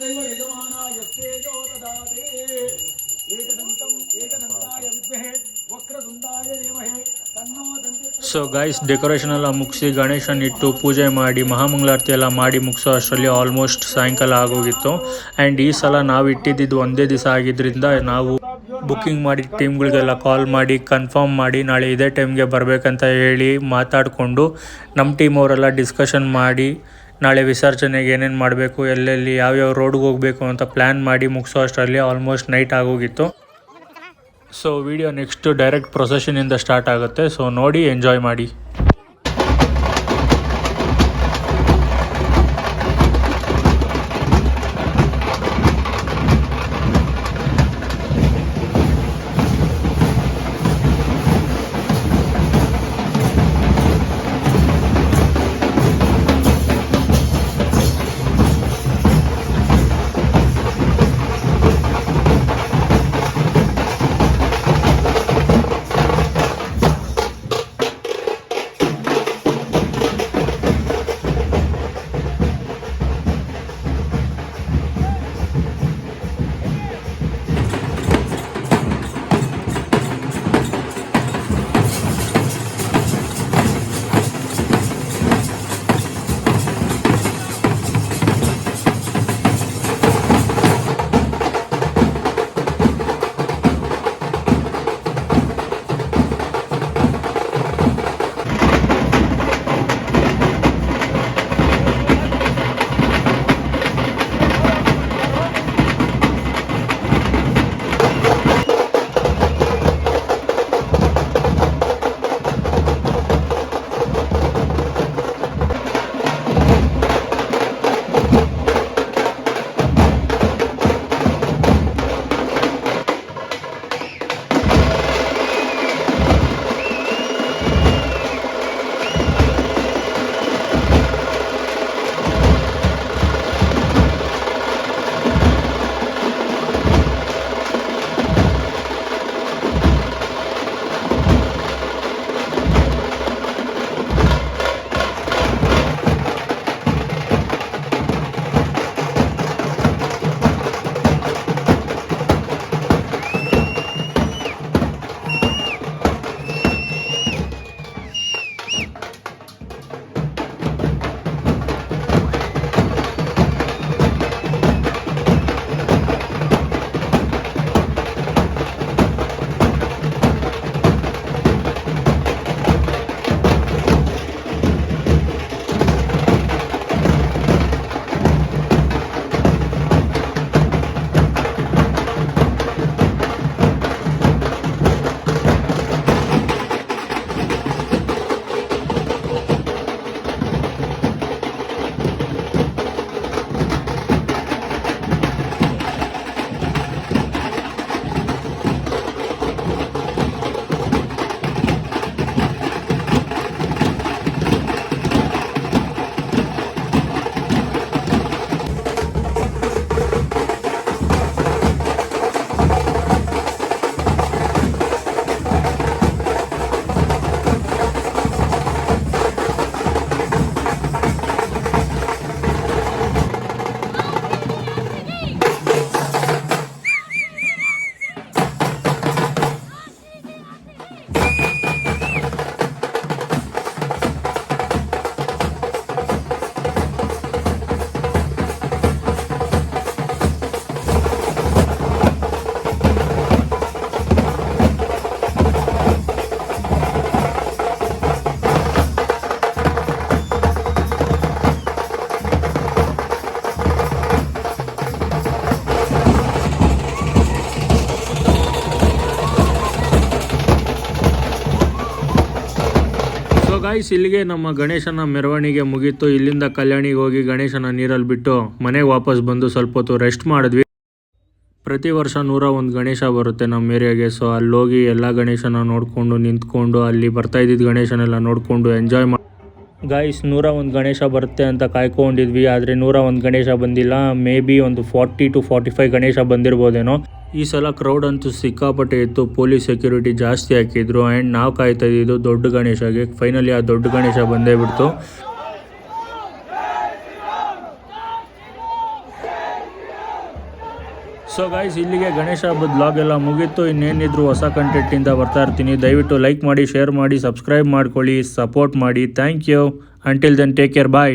तत्रैव यजमानाय तेजो ददाति एकदन्तं एकदन्ताय विद्महे वक्रतुण्डाय धीमहि तन्नो दन्ति। ಸೊ ಗೈಸ್ ಡೆಕೋರೇಷನ್ ಎಲ್ಲ ಮುಗಿಸಿ ಗಣೇಶನ ಇಟ್ಟು ಪೂಜೆ ಮಾಡಿ ಮಹಾಮಂಗಳಾರತಿ ಎಲ್ಲ ಮಾಡಿ ಮುಗಿಸೋ ಅಷ್ಟರಲ್ಲಿ ಆಲ್ಮೋಸ್ಟ್ ಸಾಯಂಕಾಲ ಆಗೋಗಿತ್ತು. ಆ್ಯಂಡ್ ಈ ಸಲ ನಾವು ಇಟ್ಟಿದ್ದು ಒಂದೇ ದಿವಸ ಆಗಿದ್ದರಿಂದ ನಾವು ಬುಕ್ಕಿಂಗ್ ಮಾಡಿ ಟೀಮ್ಗಳಿಗೆಲ್ಲ ಕಾಲ್ ಮಾಡಿ ಕನ್ಫರ್ಮ್ ಮಾಡಿ ನಾಳೆ ಇದೇ ಟೈಮ್ಗೆ ಬರಬೇಕಂತ ಹೇಳಿ ಮಾತಾಡಿಕೊಂಡು ನಮ್ಮ ಟೀಮ್ ಅವರೆಲ್ಲ ಡಿಸ್ಕಷನ್ ಮಾಡಿ ನಾಳೆ ವಿಸರ್ಜನೆಗೆ ಏನೇನು ಮಾಡಬೇಕು, ಎಲ್ಲೆಲ್ಲಿ ಯಾವ್ಯಾವ ರೋಡ್ಗೆ ಹೋಗಬೇಕು ಅಂತ ಪ್ಲ್ಯಾನ್ ಮಾಡಿ ಮುಗಿಸೋ ಅಷ್ಟರಲ್ಲಿ ಆಲ್ಮೋಸ್ಟ್ ನೈಟ್ ಆಗೋಗಿತ್ತು. ಸೊ ವಿಡಿಯೋ ನೆಕ್ಸ್ಟ್ ಡೈರೆಕ್ಟ್ ಪ್ರೊಸೆಷನಿಂದ ಸ್ಟಾರ್ಟ್ ಆಗುತ್ತೆ. ಸೊ ನೋಡಿ ಎಂಜಾಯ್ ಮಾಡಿ. ಗಾಯ್ಸ್ ಇಲ್ಲಿಗೆ ನಮ್ಮ ಗಣೇಶನ ಮೆರವಣಿಗೆ ಮುಗೀತು. ಇಲ್ಲಿಂದ ಕಲ್ಯಾಣಿಗೆ ಹೋಗಿ ಗಣೇಶನ ನೀರಲ್ಲಿ ಬಿಟ್ಟು ಮನೆಗೆ ವಾಪಸ್ ಬಂದು ಸ್ವಲ್ಪ ಹೊತ್ತು ರೆಸ್ಟ್ ಮಾಡಿದ್ವಿ. ಪ್ರತಿ ವರ್ಷ 101 ಗಣೇಶ ಬರುತ್ತೆ ನಮ್ಮ ಏರಿಯಾಗೆ. ಸೊ ಅಲ್ಲೋಗಿ ಎಲ್ಲ ಗಣೇಶನ ನೋಡಿಕೊಂಡು ನಿಂತ್ಕೊಂಡು ಅಲ್ಲಿ ಬರ್ತಾ ಇದ್ದಿದ್ದು ಗಣೇಶನೆಲ್ಲ ನೋಡಿಕೊಂಡು ಎಂಜಾಯ್ ಮಾಡಿ ಗಾಯ್ಸ್ 101 ಗಣೇಶ ಬರುತ್ತೆ ಅಂತ ಕಾಯ್ಕೊಂಡಿದ್ವಿ. ಆದರೆ 101 ಗಣೇಶ ಬಂದಿಲ್ಲ. ಮೇ ಬಿ ಒಂದು 40 to 45 ಗಣೇಶ ಬಂದಿರ್ಬೋದೇನೋ. ಈ ಸಲ ಕ್ರೌಡ್ ಅಂತೂ ಸಿಕ್ಕಾಪಟ್ಟೆ ಇತ್ತು. ಪೊಲೀಸ್ ಸೆಕ್ಯೂರಿಟಿ ಜಾಸ್ತಿ ಹಾಕಿದ್ರು. ಆ್ಯಂಡ್ ನಾವು ಕಾಯ್ತಾ ಇದ್ದಿದ್ದು ದೊಡ್ಡ ಗಣೇಶಗೆ. ಫೈನಲಿ ಆ ದೊಡ್ಡ ಗಣೇಶ ಬಂದೇ ಬಿಡ್ತು. ಸೊ ಗೈಸ್, ಇಲ್ಲಿಗೆ ಗಣೇಶ ಹಬ್ಬದ ಬ್ಲಾಗ್ ಎಲ್ಲ ಮುಗೀತು. ಇನ್ನೇನಿದ್ರು ಹೊಸ ಕಂಟೆಂಟಿಂದ ಬರ್ತಾ ಇರ್ತೀನಿ. ದಯವಿಟ್ಟು ಲೈಕ್ ಮಾಡಿ, ಶೇರ್ ಮಾಡಿ, ಸಬ್ಸ್ಕ್ರೈಬ್ ಮಾಡ್ಕೊಳ್ಳಿ, ಸಪೋರ್ಟ್ ಮಾಡಿ. Thank you. Until then, take care, bye.